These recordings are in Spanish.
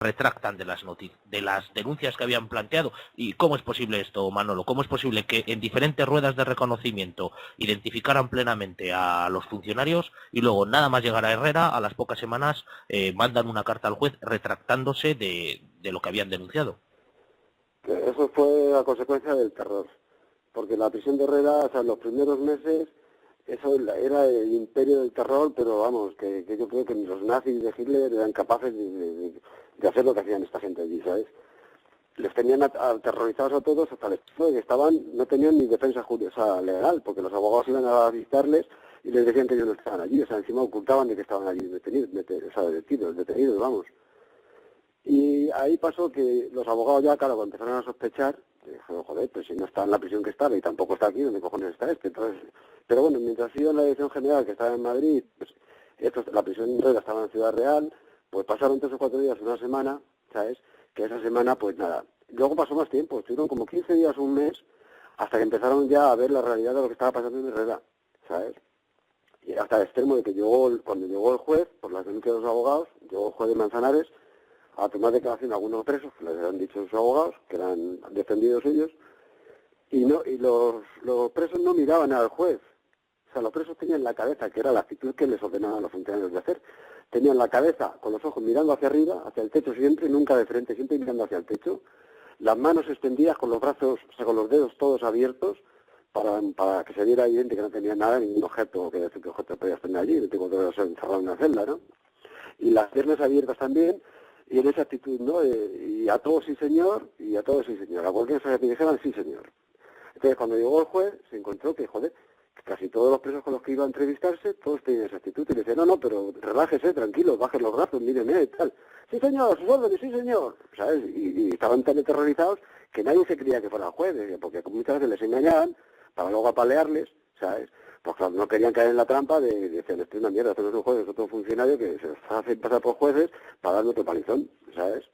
retractan de las denuncias que habían planteado. ¿Y cómo es posible esto, Manolo? ¿Cómo es posible que en diferentes ruedas de reconocimiento identificaran plenamente a los funcionarios y luego, nada más llegar a Herrera, a las pocas semanas mandan una carta al juez retractándose de lo que habían denunciado? Eso fue a consecuencia del terror, porque la prisión de Herrera, o sea, en los primeros meses, eso era el imperio del terror, pero vamos, que yo creo que ni los nazis de Hitler eran capaces de hacer lo que hacían esta gente allí, ¿sabes? Les tenían aterrorizados a todos hasta el punto de que no tenían ni defensa jurídica legal, porque los abogados iban a visitarles y les decían que ellos no estaban allí, o sea, encima ocultaban de que estaban allí detenidos, vamos. Y ahí pasó que los abogados ya, claro, cuando empezaron a sospechar, dijeron, joder, pues si no está en la prisión que estaba y tampoco está aquí, ¿dónde cojones está este? Entonces, pero bueno, mientras iba en la dirección general que estaba en Madrid, pues la prisión de Herrera estaba en Ciudad Real, pues pasaron 3 o 4 días, una semana, ¿sabes? Que esa semana, pues nada. Luego pasó más tiempo, estuvieron como 15 días, un mes, hasta que empezaron ya a ver la realidad de lo que estaba pasando en Herrera, ¿sabes? Y hasta el extremo de que cuando llegó el juez, por las denuncias de los abogados, llegó el juez de Manzanares, a tomar declaración a algunos presos, que les habían dicho sus abogados, que eran defendidos ellos, y los presos no miraban al juez. O sea, los presos tenían la cabeza, que era la actitud que les ordenaban a los funcionarios de hacer. Tenían la cabeza con los ojos mirando hacia arriba, hacia el techo siempre, nunca de frente, siempre mirando hacia el techo. Las manos extendidas con los brazos, o sea, con los dedos todos abiertos, para que se viera evidente que no tenían nada, ningún objeto, que decir que objeto podías tener allí, no tengo que ser encerrado en una celda, ¿no? Y las piernas abiertas también, y en esa actitud, ¿no? Y a todos sí señor, y a todos sí señor. A cualquier cosa que dijeran sí señor. Entonces, cuando llegó el juez, se encontró que, joder, que casi todos los presos con los que iba a entrevistarse, todos tenían esa actitud. Y le decían, no, pero relájese, tranquilo, baje los brazos, míreme y tal. Sí señor, sus órdenes, sí señor. ¿Sabes? Y estaban tan aterrorizados que nadie se creía que fuera el juez, porque muchas veces les engañaban para luego apalearles, ¿sabes? Pues claro, no querían caer en la trampa de decir, esto es una mierda, esto no es un juez, es otro funcionario que se hace pasar por jueces para darle otro palizón, ¿sabes?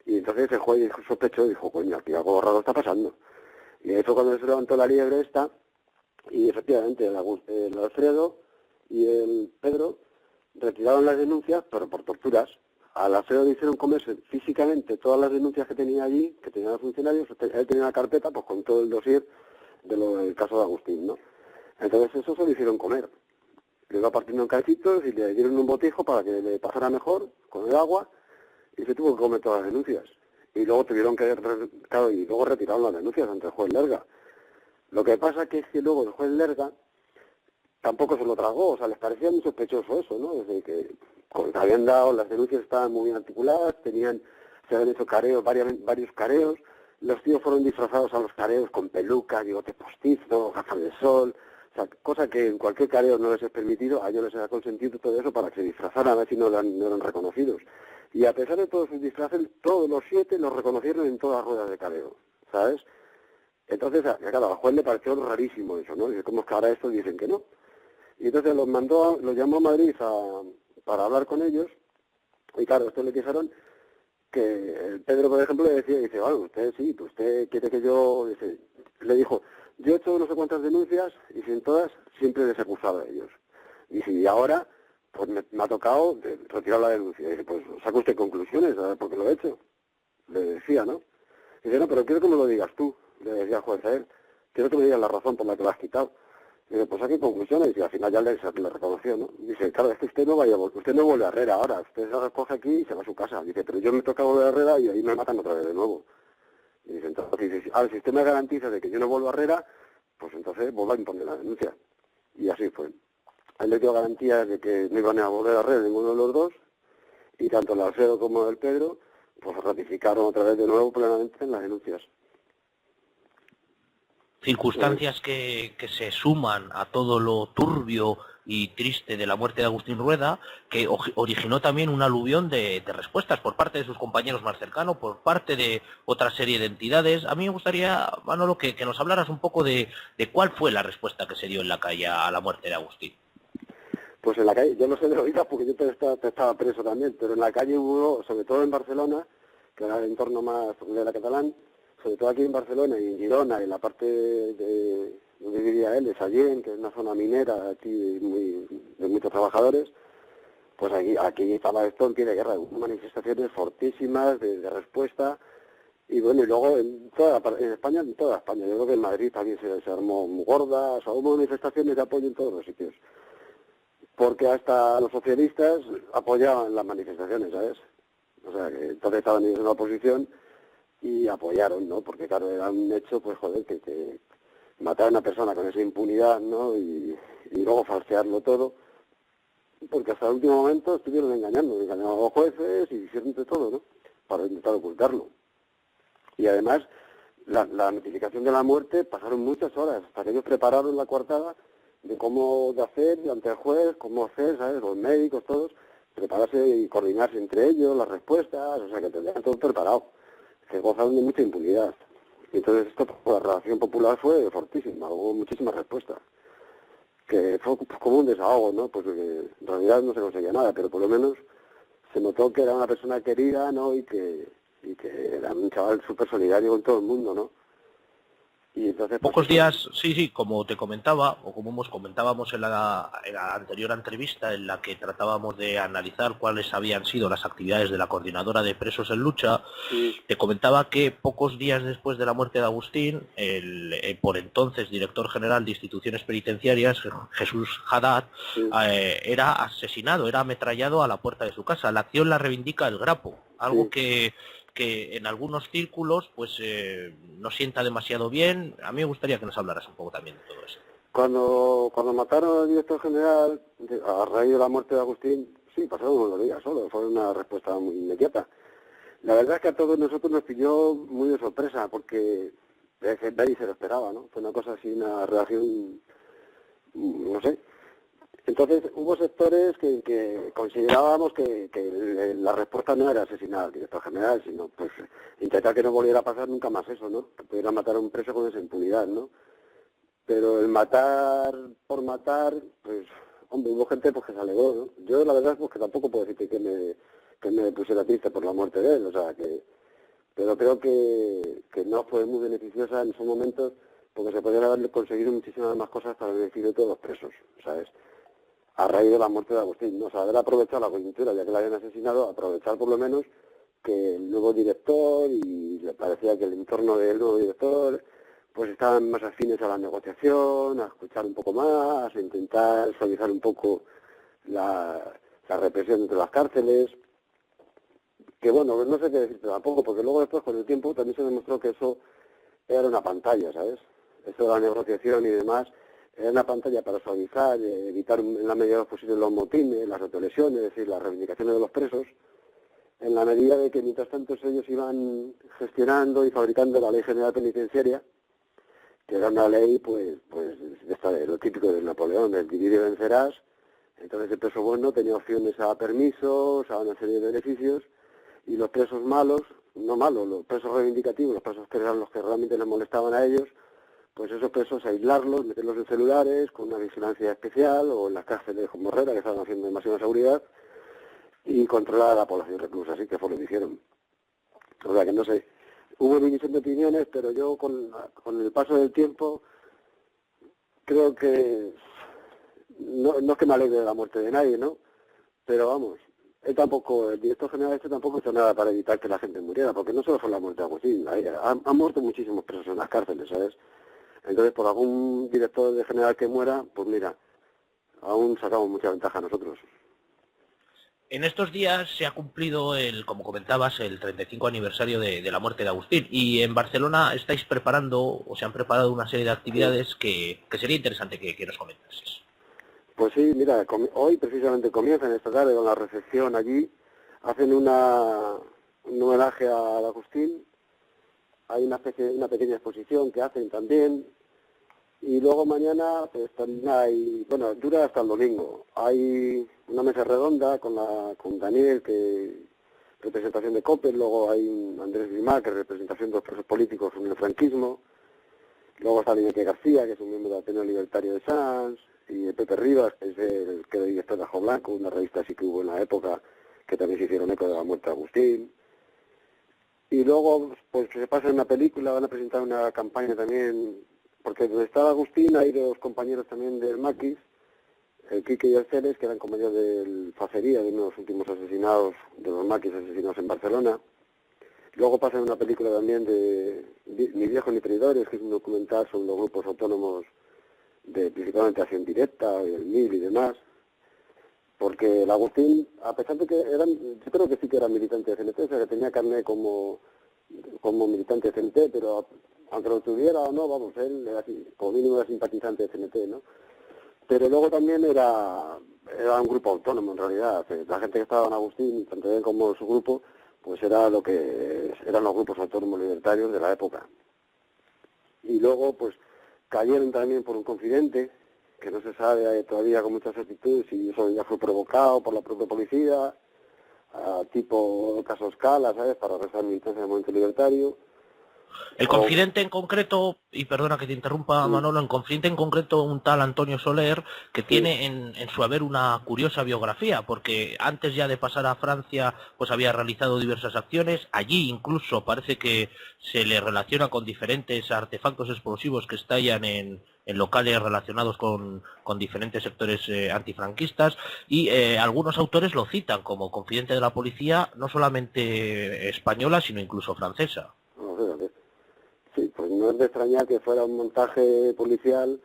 Y entonces el juez sospechó y dijo, coño, aquí algo raro está pasando. Y ahí fue cuando se levantó la liebre esta, y efectivamente el Alfredo y el Pedro retiraron las denuncias, pero por torturas. Al Alfredo le hicieron comerse físicamente todas las denuncias que tenía allí, que tenían los funcionarios. Él tenía una carpeta pues con todo el dossier del caso de Agustín, ¿no? Entonces eso se lo hicieron comer. Le iba partiendo en cachitos y le dieron un botijo para que le pasara mejor con el agua y se tuvo que comer todas las denuncias. Y luego tuvieron que, claro, y luego retiraron las denuncias ante el juez Lerga. Lo que pasa que es que luego el juez Lerga tampoco se lo tragó, o sea, les parecía muy sospechoso eso, ¿no? Desde que habían dado, las denuncias estaban muy bien articuladas, se habían hecho careos, varios careos, los tíos fueron disfrazados a los careos con peluca, bigote postizo, gafas de sol, o sea, cosa que en cualquier careo no les es permitido, a ellos les ha consentido todo eso para que se disfrazaran, a ver si no eran reconocidos. Y a pesar de todos sus disfraces, todos los 7 los reconocieron en todas las ruedas de careo, ¿sabes? Entonces, claro, al juez le pareció rarísimo eso, ¿no? Dice, ¿cómo es que ahora estos dicen que no? Y entonces los llamó a Madrid para hablar con ellos, y claro, estos le dijeron que Pedro, por ejemplo, le decía, dice, bueno, usted sí, usted quiere que yo, dice, le dijo, yo he hecho no sé cuántas denuncias, y si en todas, siempre les he acusado a ellos. Y si ahora, pues me ha tocado retirar la denuncia. Y dice, pues saca usted conclusiones, a ver por qué lo he hecho. Le decía, ¿no? Y dice, no, pero quiero que me lo digas tú, le decía el juez a él. Quiero que me digas la razón por la que lo has quitado. Y dice, pues aquí conclusiones, y al final ya le reconoció, ¿no? Y dice, claro, es que usted no vuelve a Herrera ahora, usted se recoge aquí y se va a su casa. Dice, pero yo me toca volver a Herrera y ahí me matan otra vez de nuevo. Y dice, entonces, dice, ahora si usted me garantiza de que yo no vuelvo a Herrera, pues entonces vuelva a imponer la denuncia. Y así fue. Él le dio garantías de que no iban a volver a Herrera ninguno de los dos, y tanto el Alfredo como el Pedro, pues ratificaron otra vez de nuevo plenamente en las denuncias. Circunstancias que se suman a todo lo turbio y triste de la muerte de Agustín Rueda, que originó también un aluvión de respuestas por parte de sus compañeros más cercanos, por parte de otra serie de entidades. A mí me gustaría, Manolo, que nos hablaras un poco de cuál fue la respuesta que se dio en la calle a la muerte de Agustín. Pues en la calle, yo no sé de oídas porque yo estaba preso también, pero en la calle hubo, sobre todo en Barcelona, que era el entorno más de la catalán, sobre todo aquí en Barcelona y en Girona, en la parte de, donde vivía él, de Sallent, que es una zona minera aquí de muchos trabajadores, Pues aquí estaba esto en pie de guerra, hubo manifestaciones fortísimas de respuesta, y bueno, y luego en España, en toda España, yo creo que en Madrid también se armó muy gorda, o sea, hubo manifestaciones de apoyo en todos los sitios, porque hasta los socialistas apoyaban las manifestaciones, ¿sabes? O sea, que entonces estaban ellos en la oposición y apoyaron, ¿no? Porque claro, era un hecho, pues joder, que matar a una persona con esa impunidad, ¿no? Y luego falsearlo todo, porque hasta el último momento estuvieron engañando a los jueces y hicieron de todo, ¿no? Para intentar ocultarlo. Y además, la notificación de la muerte pasaron muchas horas, hasta que ellos prepararon la coartada de cómo de hacer ante el juez, cómo hacer, ¿sabes? Los médicos, todos, prepararse y coordinarse entre ellos, las respuestas, o sea, que tenían todo preparado, que gozaron de mucha impunidad. Y entonces esto, por la reacción popular fue fortísima, hubo muchísimas respuestas, que fue como un desahogo, ¿no? Pues que en realidad no se conseguía nada, pero por lo menos se notó que era una persona querida, ¿no? Y que era un chaval súper solidario con todo el mundo, ¿no? Y entonces, pues Pocos eso, días, sí, como te comentaba, o como comentábamos en la anterior entrevista en la que tratábamos de analizar cuáles habían sido las actividades de la Coordinadora de Presos en Lucha, sí, te comentaba que pocos días después de la muerte de Agustín, el por entonces director general de instituciones penitenciarias, Jesús Haddad, sí, era asesinado, era ametrallado a la puerta de su casa. La acción la reivindica el Grapo, algo sí. que en algunos círculos pues no sienta demasiado bien. A mí me gustaría que nos hablaras un poco también de todo eso. Cuando mataron al director general, a raíz de la muerte de Agustín, sí, pasaron unos días solo, fue una respuesta muy inmediata. La verdad es que a todos nosotros nos pilló muy de sorpresa, porque nadie se lo esperaba, ¿no? Fue una cosa así, una reacción, no sé. Entonces hubo sectores que considerábamos que la respuesta no era asesinar al director general, sino pues intentar que no volviera a pasar nunca más eso, ¿no? Que pudiera matar a un preso con esa impunidad, ¿no? Pero el matar por matar, pues, hombre, hubo gente pues que se alegó, ¿no? Yo la verdad pues que tampoco puedo decirte que me pusiera triste por la muerte de él, o sea, pero creo que no fue muy beneficiosa en esos momentos porque se podrían haber conseguido muchísimas más cosas para el beneficio de todos los presos, ¿sabes? A raíz de la muerte de Agustín, ¿no? O sea, haber aprovechado la coyuntura, ya que la habían asesinado, aprovechar por lo menos que el nuevo director, y le parecía que el entorno del nuevo director, pues estaban más afines a la negociación, a escuchar un poco más, a intentar suavizar un poco la represión entre las cárceles, que bueno, no sé qué decirte tampoco, porque luego después con el tiempo también se demostró que eso era una pantalla, ¿sabes? Eso de la negociación y demás, era una pantalla para suavizar, evitar en la medida de lo posible los motines, las autolesiones, es decir, las reivindicaciones de los presos, en la medida de que mientras tanto ellos iban gestionando y fabricando la Ley General Penitenciaria, que era una ley, pues de lo típico de Napoleón, del dividir y vencerás. Entonces el preso bueno tenía opciones a permisos, a una serie de beneficios, y los presos malos, no malos, los presos reivindicativos, los presos que eran los que realmente les molestaban a ellos, pues esos presos aislarlos, meterlos en celulares, con una vigilancia especial, o en las cárceles como Herrera, que estaban haciendo demasiada seguridad, y controlar a la población reclusa, así que fue lo que hicieron. O sea que no sé, hubo división de opiniones, pero yo con el paso del tiempo creo que no es que me alegre de la muerte de nadie, ¿no? Pero vamos, él tampoco, el director general este tampoco hizo nada para evitar que la gente muriera, porque no solo fue la muerte de Agustín, han muerto muchísimos presos en las cárceles, ¿sabes? Entonces, por algún director de general que muera, pues mira, aún sacamos mucha ventaja nosotros. En estos días se ha cumplido, como comentabas, el 35 aniversario de la muerte de Agustín, y en Barcelona estáis preparando, o se han preparado una serie de Sí. actividades que sería interesante que nos comentases. Pues sí, mira, hoy precisamente comienzan esta tarde con la recepción allí, hacen un homenaje a Agustín, hay una pequeña exposición que hacen también, y luego mañana pues también hay, bueno, dura hasta el domingo, hay una mesa redonda con Daniel, que representación de COPE, luego hay un Andrés Grimá, que es representación de los presos políticos en el franquismo, luego está Miguel García, que es un miembro del Ateneo Libertario de Sanz, y Pepe Rivas, que es el que era director de Ajo Blanco, una revista así que hubo en la época, que también se hicieron eco de la muerte de Agustín. Y luego, pues se pasa en una película, van a presentar una campaña también, porque donde estaba Agustín hay dos compañeros también del Maquis, el Quique y el Ceres, que eran compañeros del Facería, de uno de los últimos asesinados, de los maquis asesinados en Barcelona. Luego pasa una película también de Ni viejos ni traidores, que es un documental sobre los grupos autónomos de principalmente acción directa, el MIL y demás. Porque el Agustín, a pesar de que yo creo que sí que era militante de CNT, o sea que tenía carnet como militante de CNT, pero aunque lo tuviera o no, vamos, él era así, como mínimo era simpatizante de CNT, ¿no? Pero luego también era un grupo autónomo en realidad. O sea, la gente que estaba en Agustín, tanto él como su grupo, pues era lo que eran los grupos autónomos libertarios de la época. Y luego pues cayeron también por un confidente, que no se sabe todavía con mucha certitud si eso ya fue provocado por la propia policía, tipo caso Scala, ¿sabes?, para arrestar militantes del movimiento libertario. El confidente en concreto, y perdona que te interrumpa, Manolo, en confidente en concreto un tal Antonio Soler, que tiene en su haber una curiosa biografía, porque antes ya de pasar a Francia, pues había realizado diversas acciones. Allí incluso parece que se le relaciona con diferentes artefactos explosivos que estallan en locales relacionados con diferentes sectores antifranquistas, y algunos autores lo citan como confidente de la policía, no solamente española, sino incluso francesa. Sí, pues no es de extrañar que fuera un montaje policial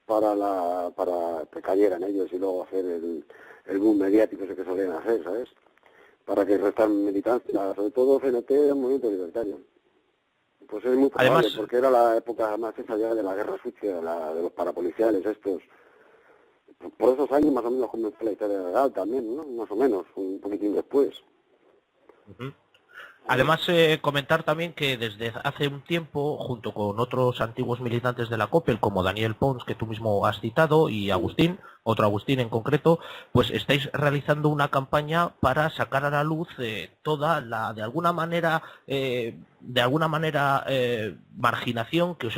para que cayeran ellos y luego hacer el boom mediático ese que solían hacer, ¿sabes? Para que restan militancia, sobre todo CNT era un movimiento libertario. Pues es muy probable, además, porque era la época más esa ya de la guerra sucia, de los parapoliciales estos. Por esos años más o menos comenzó la historia legal también, ¿no? Más o menos, un poquitín después. Además, comentar también que desde hace un tiempo, junto con otros antiguos militantes de la COPEL, como Daniel Pons, que tú mismo has citado, y Agustín, otro Agustín en concreto, pues estáis realizando una campaña para sacar a la luz toda la, de alguna manera, marginación que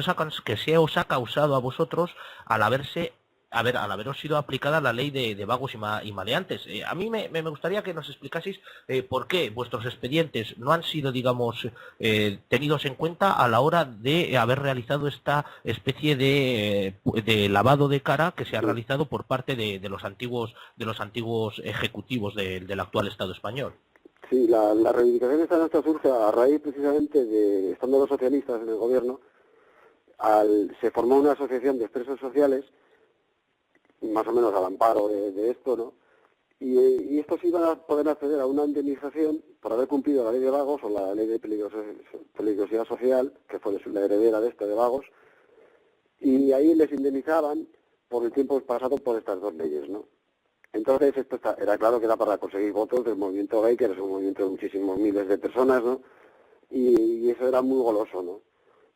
se os ha causado a vosotros al haberos sido aplicada la ley de vagos y maleantes. A mí me gustaría que nos explicaseis por qué vuestros expedientes no han sido, digamos, tenidos en cuenta a la hora de haber realizado esta especie de lavado de cara que se ha realizado por parte de los antiguos ejecutivos del actual Estado español. Sí, la reivindicación esta nuestra surge a raíz precisamente de, estando los socialistas en el gobierno, se formó una asociación de expresos sociales, más o menos al amparo de esto, ¿no? Y estos iban a poder acceder a una indemnización por haber cumplido la ley de vagos o la ley de peligrosidad social, que fue la heredera de esta de vagos, y ahí les indemnizaban por el tiempo pasado por estas dos leyes, ¿no? Entonces esto era claro que era para conseguir votos del movimiento gay, que era un movimiento de muchísimos miles de personas, ¿no? Y eso era muy goloso, ¿no?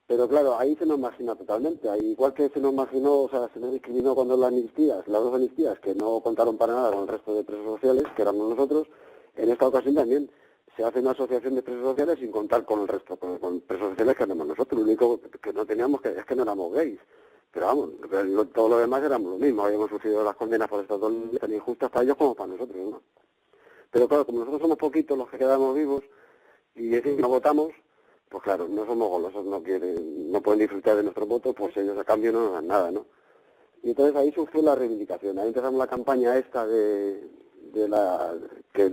Pero claro, ahí se nos margina totalmente. Ahí, igual que se nos marginó, o sea, se nos discriminó cuando las dos amnistías, que no contaron para nada con el resto de presos sociales, que éramos nosotros, en esta ocasión también se hace una asociación de presos sociales sin contar con el resto, con presos sociales que éramos nosotros. Lo único que no teníamos es que no éramos gays. Pero vamos, todo lo demás éramos lo mismo. Habíamos sufrido las condenas por estas dos leyes tan injustas para ellos como para nosotros, ¿no? Pero claro, como nosotros somos poquitos los que quedamos vivos y no votamos, pues claro, no somos golosos, no pueden disfrutar de nuestro voto, pues ellos a cambio no nos dan nada, ¿no? Y entonces ahí surgió la reivindicación, ahí empezamos la campaña esta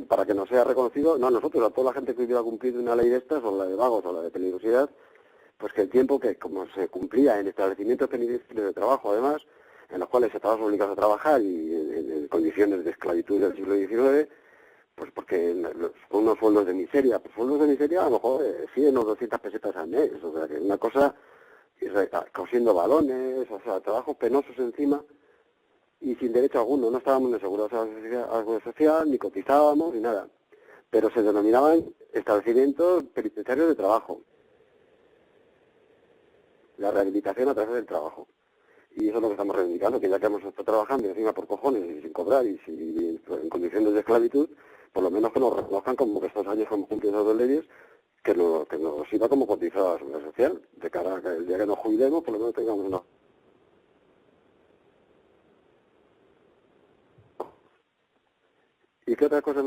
para que nos sea reconocido, no a nosotros, a toda la gente que hubiera cumplido una ley de estas, o la de vagos o la de peligrosidad, pues que el tiempo que como se cumplía en establecimientos penitenciarios de trabajo, además, en los cuales estabas obligado a trabajar y en condiciones de esclavitud del siglo XIX, pues porque son unos sueldos de miseria, pues sueldos de miseria a lo mejor 100 o 200 pesetas al mes, o sea que una cosa, cosiendo balones, o sea, trabajos penosos encima y sin derecho alguno, no estábamos ni asegurados a la seguridad social, ni cotizábamos, ni nada, pero se denominaban establecimientos penitenciarios de trabajo, la rehabilitación a través del trabajo. Y eso es lo que estamos reivindicando, que ya que hemos estado trabajando encima por cojones y sin cobrar y en condiciones de esclavitud, por lo menos que nos reconozcan como que estos años hemos cumplido esas dos leyes, que nos sirva como cotizado a la seguridad social, de cara a que el día que nos jubilemos, por lo menos tengamos una... ¿Y qué otra cosa?